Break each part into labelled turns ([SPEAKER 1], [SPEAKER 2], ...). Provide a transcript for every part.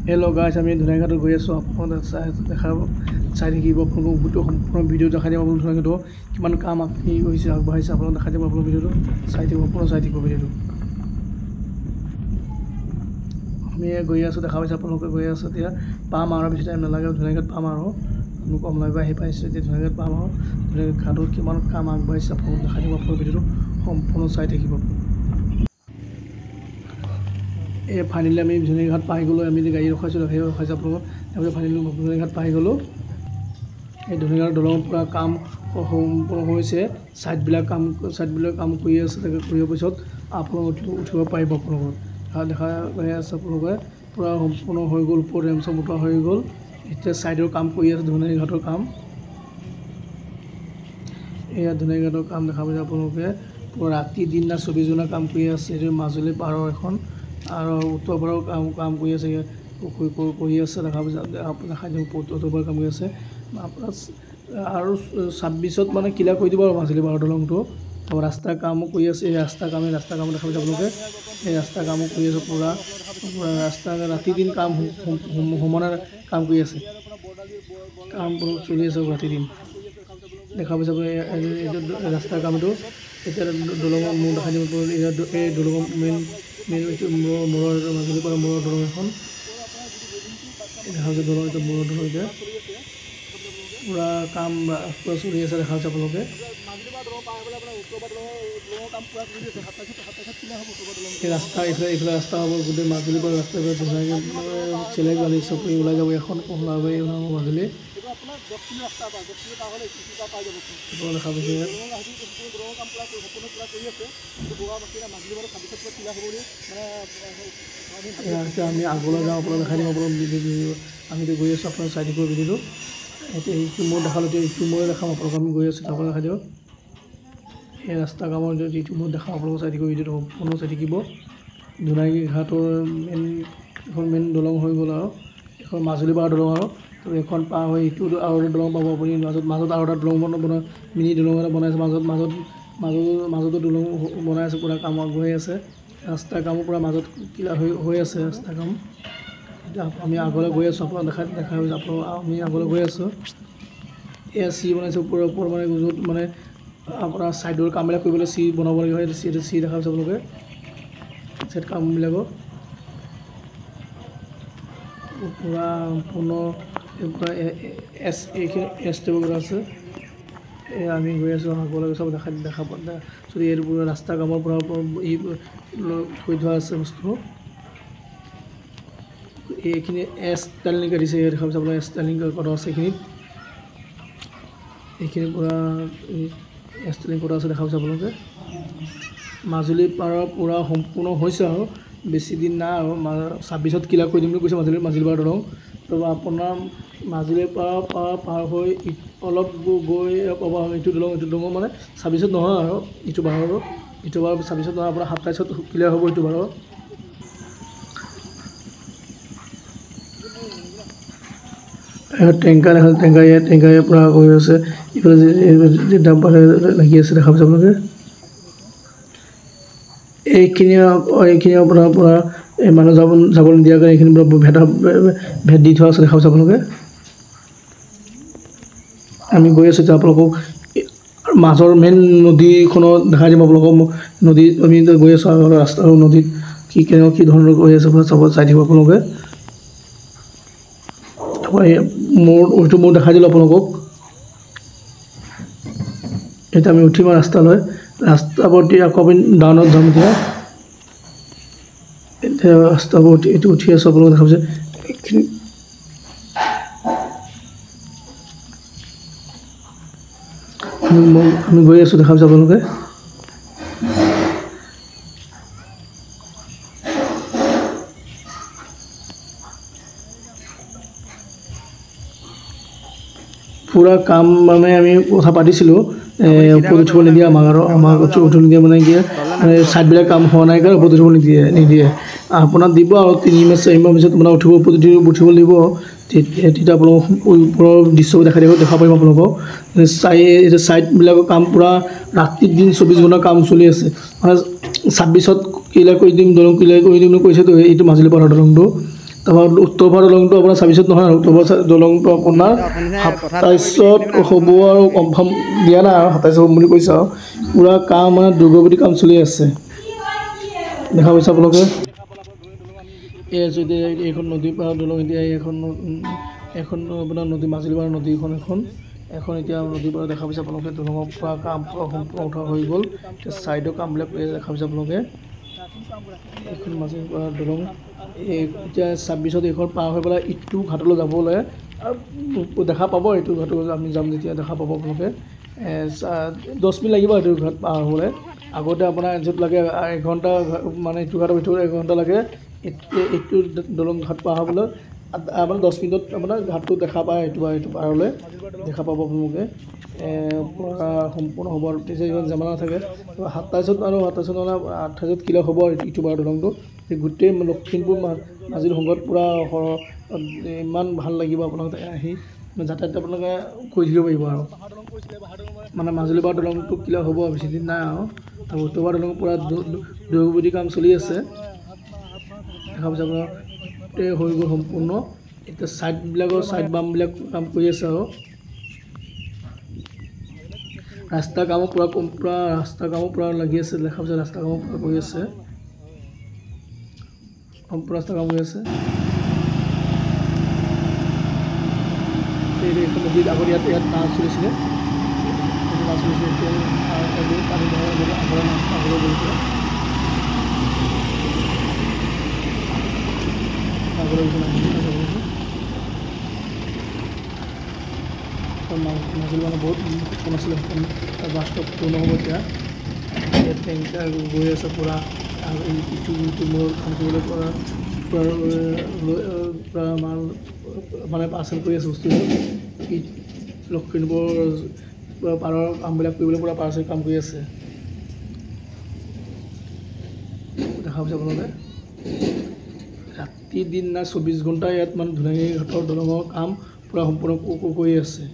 [SPEAKER 1] Hello' গাইছ, আমি ধুনীয়াঘাটত গৈ আছোঁ। আপোনালোকে চাই থাকিব। আপোনালোকক গোটেই সম্পূৰ্ণ ভিডিঅ' দেখাই দিব। আপোনালোক ধুনীয়াঘাটত কিমান কাম কি হৈছে আগবাঢ়িছে আপোনালোক দেখাই দিব। আপোনালোক ভিডিঅ'টো চাই থাকিব, সম্পূৰ্ণ চাই থাকিব ভিডিঅ'টো। আমি গৈ আছোঁ, দেখা পাইছে আপোনালোকে গৈ আছোঁ। এতিয়া পাম আৰু বেছি টাইম নালাগে, ধুনীয়াঘাট পাম আৰু আমি কমলাবাৰী আহি পাইছোঁ। এতিয়া ধুনীয়াঘাট পাম আৰু ধুনীয়াঘাটত কিমান কাম আগবাঢ়িছে আপোনালোক দেখাই দিব। আপোনালোক ভিডিঅ'টো সম্পূৰ্ণ চাই থাকিব। এই ফাইনেলি আমি ধুনীয়াঘাট পাই গ'লোঁ। আমি গাড়ী ৰখাইছোঁ আপোনালোকক। তাৰপিছত ফাইনেলি ধুনীয়াঘাট পাই গ'লোঁ। এই ধুনীয়াঘাট দলং পূৰা কাম সম্পূৰ্ণ হৈছে। ছাইডবিলাক কাম কৰি আছে। তাকে কৰাৰ পিছত আপোনালোক উঠিব পাৰিব। আপোনালোকৰ দেখা পাই আছে আপোনালোকে পূৰা সম্পূৰ্ণ হৈ গ'ল। ওপৰত ৰেম চেম উঠোৱা হৈ গ'ল। এতিয়া ছাইডৰ কাম কৰি আছে ধুনীয়াঘাটৰ কাম। এয়া ধুনীয়াঘাটৰ কাম দেখা পাইছে আপোনালোকে। পূৰা ৰাতি দিন 24 ঘণ্টা কাম কৰি আছে। এইটো মাজুলী পাৰৰ এখন আৰু উত্তৰ পাৰৰ কাম কৰি আছে। কৰি আছে দেখা পাইছে। দেখাই দিওঁ উত্তৰ পাৰৰ কাম কৰি আছে আৰু 26ত মানে ক্লিয়াৰ কৰি দিব আৰু মাজুলী পাৰৰ দলংটো। আৰু ৰাস্তাৰ কামো কৰি আছে। এই ৰাস্তাৰ কাম দেখা পাইছে আপোনালোকে। এই ৰাস্তাৰ কামো কৰি আছে। পূৰা ৰাস্তা ৰাতি দিন কাম সমানে কাম কৰি আছে। কাম চলি আছে ৰাতি দিন দেখা পাইছে। এইটো ৰাস্তাৰ কামটো এতিয়া দলঙৰ মূৰ দেখাই দিব। এই দলঙৰ মেইন মূৰৰ মাজুলী পাৰৰ মূৰৰ দলং এখন দেখা পাইছে। দলং এতিয়া মূৰৰ দলং এতিয়া পূৰা কাম পূৰা চলি আছে দেখা পাইছে আপোনালোকে। এই ৰাস্তা এইফালে ৰাস্তা হ'ব। গোটেই মাজুলী পৰা ৰাস্তা ধুনীয়াকৈ চেলেক বালি চকৰি ওলাই যাব। এখন কমলাবাৰী মাজুলী দেখা পাইছে। আমি আগলৈ যাওঁ, আপোনালোক দেখাই দিম। আপোনালোক আমিতো গৈ আছোঁ, আপোনালোক চাই দিব ভিডিঅ'টো। এতিয়া ইটো মোৰ দেখালোঁ, এতিয়া ইটো মই দেখাম আপোনালোক। আমি গৈ আছোঁ, আপোনালোক দেখাই দিয়ক। এই ৰাস্তা কামৰ যিটো মই দেখাম আপোনালোক চাই থাকিব ভিডিঅ'টো সম্পূৰ্ণ চাই থাকিব। ধুনীয়াঘাটৰ মেইন দলং হৈ গ'ল আৰু এখন মাজুলী পাৰৰ দলং আৰু এখন পাৰ হৈ ইটো আৰু এটা দলং পাব আপুনি। মাজত আৰু এটা দলং মিনি দলং এটা বনাইছে। মাজতো দলং বনাই আছে। পূৰা কাম আগবাঢ়ি আছে। ৰাস্তাৰ কামো পূৰা মাজত ক্লিয়াৰ হৈ আছে ৰাস্তাৰ কাম। এতিয়া আমি আগলৈ গৈ আছোঁ, আপোনাক দেখাই পাইছে আপোনালোক। আমি আগলৈ গৈ আছোঁ। এয়া চি বনাইছে ওপৰত মানে য'ত মানে আপোনাৰ ছাইডৰ কামবিলাক কৰিবলৈ চি বনাব লগা হয়। চি দেখা পাইছে আপোনালোকে। ছাইড কামবিলাকৰ পূৰা সম্পূৰ্ণ এইখিনি টেবুল কৰা আছে। আমি গৈ আছোঁ আগলৈ চব দেখা পোৱা যদি এইটো পূৰা ৰাস্তা কামৰ পৰা থৈ থোৱা আছে বস্তু। এইখিনি ষ্টাইলিং কাটিছে দেখা পাইছে আপোনাৰ। ষ্টাইলিং কৰা আছে এইখিনি পূৰা ষ্টাইলিং কৰা আছে দেখা পাইছে আপোনালোকে। মাজুলী পাৰৰ পূৰা সম্পূৰ্ণ হৈছে আৰু বেছি দিন নাই আৰু 26ত ক্লিয়াৰ কৰি দিম বুলি কৈছে মাজুলী পাৰৰ দলং। তো আপোনাৰ মাজুলীৰ পাৰ হৈ অলপ গৈ পাব এইটো দলং মানে 26ত নহয় আৰু ইটো বাৰ 26ত নহয়, আপোনাৰ 27ত ক্লিয়াৰ হ'ব ইটো বাৰৰ। টেংকাৰ পূৰা হৈ আছে। ইফালে ডাম্পাৰ লাগি আছে দেখা পাইছে আপোনালোকে। এইখিনি আপোনাৰ পূৰা মানুহ যাব নিদিয়াকৈ এইখিনি পূৰা ভেট দি থোৱা আছে দেখা পাইছে আপোনালোকে। আমি গৈ আছোঁ এতিয়া আপোনালোকক মাজৰ মেইন নদীখনত দেখাই দিম আপোনালোকক। নদীত আমি গৈ আছোঁ ৰাস্তাৰ নদীত কি ধৰণৰ গৈ আছে চাব চাই থাকিব আপোনালোকে। তাৰপৰা মোৰ দেখাই দিলোঁ আপোনালোকক। এতিয়া আমি উঠিম ৰাস্তালৈ। ৰাস্তাৱৰ্তী আকৌ আমি ডাউনত যাম এতিয়া ৰাস্তাৱৰ্তী এইটো উঠি আছোঁ আপোনালোকে দেখা পাইছে। এইখিনি আমি গৈ আছোঁ দেখা পাইছে আপোনালোকে। পূৰা কাম মানে আমি কথা পাতিছিলোঁ ওপৰত উঠিব নিদিয়ে আমাক উঠিব নিদিয়ে মানে কি ছাইডবিলাক কাম হোৱা নাই কাৰণে ওপৰত উঠিব নিদিয়ে। আপোনাক দিব আৰু 3 মাহ 4 মাহ পিছত আপোনাক উঠিব দিব। তেতিয়া আপোনালোকক ওপৰৰ দৃশ্যবোৰ দেখা পাৰিম আপোনালোকক। ছাইডবিলাকৰ কাম পূৰা ৰাতি দিন 24 ঘণ্টা কাম চলি আছে। মানে 26ত ক্লিয়াৰ কৰি দিম, দলং ক্লিয়াৰ কৰি দিম বুলি কৈছেতো। এইটো মাজুলী পাৰৰ দলংটো তাৰপৰা উত্তৰ পাৰৰ দলংটো আপোনাৰ 26ত নহয় আৰু উত্তৰ পাৰৰ দলংটো আপোনাৰ 27ত হ'ব আৰু কনফাৰ্ম দিয়া নাই আৰু 27 হ'ব বুলি কৈছে আৰু পূৰা কাম মানে দুৰ্গতি কাম চলি আছে দেখা পাইছে আপোনালোকে এই যদি এইখন নদীৰ পাৰৰ দলং এতিয়া এখন আপোনাৰ নদী মাজুলী পাৰৰ নদীখন এখন এতিয়া নদীৰ পাৰত দেখা পাইছে আপোনালোকে দলঙৰ পৰা কাম পুৰা সম্পূৰ্ণ উঠা হৈ গ'ল এতিয়া ছাইডৰ কামবিলাক দেখা পাইছে আপোনালোকে এইখন মাজুলী পাৰৰ দলং এতিয়া 26ত এইখন পাৰ হৈ পেলাই ইটো ঘাটলৈ যাবলৈ দেখা পাব এইটো ঘাটলৈ আমি যাম যেতিয়া দেখা পাব আপোনালোকে 10 মিনিট লাগিব এইটো ঘাট পাৰ হ'বলৈ আগতে আপোনাৰ য'ত লাগে এঘণ্টা মানে ইটো ঘাটৰ ভিতৰত এঘণ্টা লাগে এইটো দলং ঘাট পাৰ হ'বলৈ আপোনাৰ 10 মিনিটত আপোনাৰ ঘাটটো দেখা পায় এইটো পাৰলৈ দেখা পাব আপোনালোকে পূৰা সম্পূৰ্ণ হ'ব আৰু তেতিয়া ইমান জামানা থাকে 27ত আৰু 28ত ক্লিয়াৰ হ'ব ইটো পাৰৰ দলংটো গোটেই লখিমপুৰ মাজুলী সংঘত পূৰা ইমান ভাল লাগিব আপোনালোকে আহি যাতায়াত আপোনালোকে কৰি থাকিব পাৰিব আৰু মানে মাজুলী পাৰৰ দলংটো ক্লিয়াৰ হ'ব বেছি দিন নাই আৰু উত্তৰ পাৰৰ দলং পূৰা দুৰ্গতি কাম চলি আছে দেখা পাইছে আপোনাৰ গোটেই হৈ গ'ল সম্পূৰ্ণ এতিয়া ছাইড বামবিলাক কাম কৰি আছে আৰু ৰাস্তা কামো পূৰা লাগি আছে দেখা পাইছে ৰাস্তা কামো পূৰা কৰি আছে সম্পূৰ্ণ ৰাস্তা কাম কৰি আছে এইখন নদীত আগত ইয়াত নাও চলিছিলে পানী আগলৈ গৈছিলে মাজুলী মানে বহুত সপোন আছিলে বাস্তৱ পূৰ্ণ হ'ব এতিয়া টেংকাৰ গৈ আছে পূৰা আৰু ইটো মোৰ কাম কৰিবলৈ পূৰা মাল মানে পাৰ্চেল কৰি আছে বস্তুবোৰ লখিমপুৰ পূৰা পাৰৰ কামবিলাক কৰিবলৈ পূৰা পাৰ্চেল কাম কৰি আছে দেখা পাইছে আপোনালোকে ৰাতি দিন না 24 ঘণ্টা ইয়াত মানে ধুনীয়াকৈ ঘাটৰ দলঙৰ কাম পূৰা সম্পূৰ্ণ কৰি আছে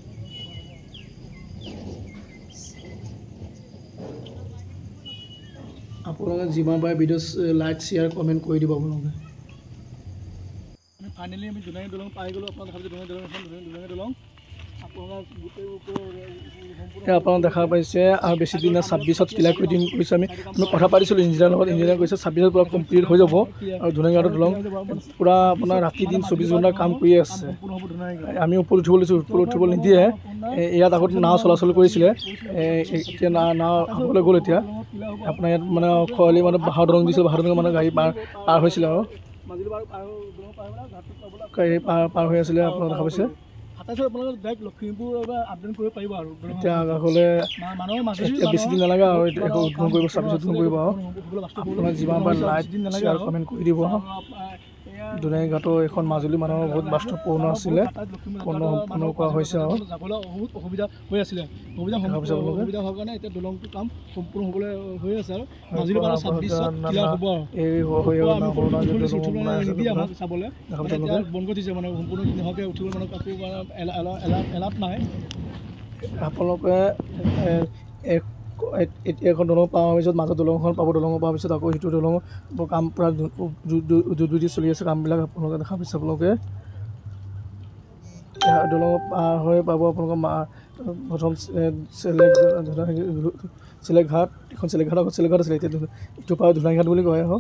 [SPEAKER 1] আপোনালোকে যিমান পাৰে ভিডিঅ' লাইক শ্বেয়াৰ কমেণ্ট কৰি দিব আপোনালোকে ফাইনেলি আমি ধুনীয়াকৈ দলং পাই গ'লোঁ আপোনালোকে দেখা পাইছে ধুনীয়াকৈ দলং আপোনালোকে দেখা পাইছে আৰু বেছি দিন 26ত ক্লিয়াৰ কৰি দিম কৈছে আমি কথা পাতিছিলোঁ ইঞ্জিনিয়াৰৰ লগত ইঞ্জিনিয়াৰ কৈছে 26ত পূৰা কমপ্লিট হৈ যাব আৰু ধুনীয়াকৈ দলং পূৰা আপোনাৰ ৰাতি দিন 24 ঘণ্টা কাম কৰি আছে আমি ওপৰত উঠিব নিদিয়ে ইয়াত আগত নাও চলাচল কৰিছিলে এতিয়া নাও আগলৈ গ'ল এতিয়া আপোনাৰ ইয়াত মানে খৰালি মানে বাঁহৰ দলং দিছিল বাঁহৰ দলং মানে গাড়ী পাৰ হৈছিলে আৰু গাড়ী পাৰ হৈ আছিলে আপোনালোকে দেখা পাইছে এতিয়া আগলৈ এতিয়া বেছি দিন নালাগে আৰু একো উদ্বোধন কৰিব 26ত উদ্বোধন কৰিব আৰু আপোনাক যিমান পাৰে লাইক শ্বেয়াৰ কমেণ্ট কৰি দিব ধুনীয়াকৈ ঘাটৰ এখন মাজুলী মানুহৰ বহুত বাস্তৱপূৰ্ণ আছিলে সম্পূৰ্ণ কৰা হৈছে আৰু অসুবিধা হৈ আছিলে অসুবিধা হোৱাৰ কাৰণে এতিয়া দলংটো কাম সম্পূৰ্ণ হ'বলৈ হৈ আছে আৰু মাজুলী পাৰ 26ত ক্লিয়াৰ হ'ব আৰু চাবলৈ বন্ধ কৰি দিছে মানে সম্পূৰ্ণ নোহোৱাকৈ উঠিব মানে কাকো এলাপ নাই আপোনালোকে এতিয়া এখন দলং পোৱাৰ পিছত মাজত দলংখন পাব দলং পোৱাৰ পিছত আকৌ সিটো দলং কাম পূৰা দ্ৰুতগতিত চলি আছে কামবিলাক আপোনালোকে দেখা পাইছে আপোনালোকে দলং পাৰ হৈ পাব আপোনালোকৰ প্ৰথম চেলেঘাট এখন চেলেঘাট আছিলে এতিয়া ইটো পাৰ ধুনীয়া ঘাট বুলি কয় আৰু